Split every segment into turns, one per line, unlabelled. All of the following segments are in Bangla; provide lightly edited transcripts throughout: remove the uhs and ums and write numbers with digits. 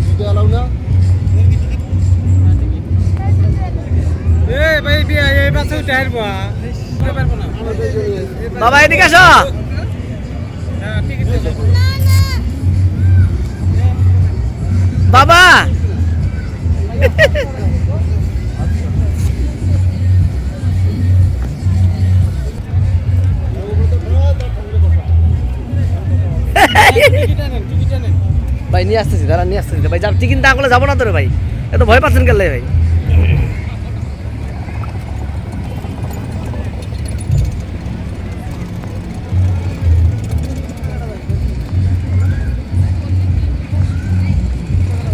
জুতো এলাও না
ভাই এই বাসে উঠে আসবো
বাবা এদিকে আসো। বাবা ভাই নিয়ে আসতেছি, দাঁড়া নিয়ে আসতেছি ভাই। টিকিট না করলে যাবো না তোরে ভাই, এত ভয় পাচ্ছেন কেন ভাই?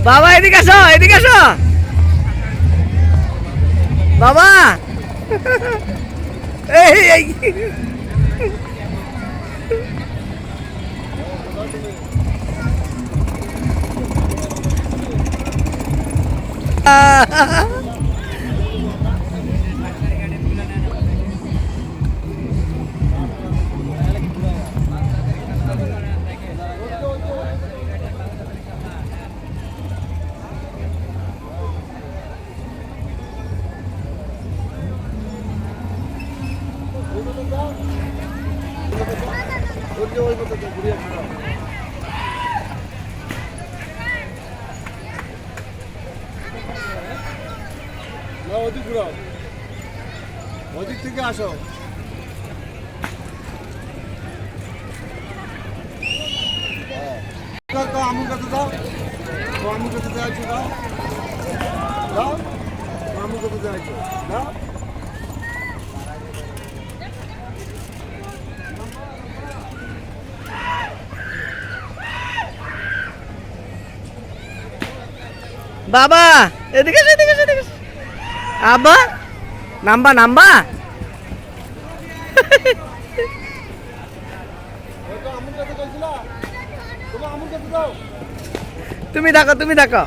বাবা এদিকে আসো, এদিকে আসো বাবা। এই
ওদিক ঘুরাও, ওদিক থেকে আসো। আমুর কাছে যাও, আমুর কাছে যাইছো, যাও যাও, আমুর কাছে যাইছো, যাও।
বাবা এদিকে আসো, এদিকে আসো, এদিকে আসো। আব্বা নাম্বা নাম্বা।
আমুর কাছে যাইছিলা, তোমার আমুর কাছে যাও।
তুমি দেখো, তুমি দেখো।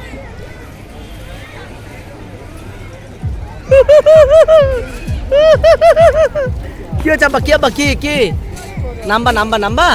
কি হচ্ছে আব্বা? কি আব্বা? কি নাম্বা নাম্বা নাম্বা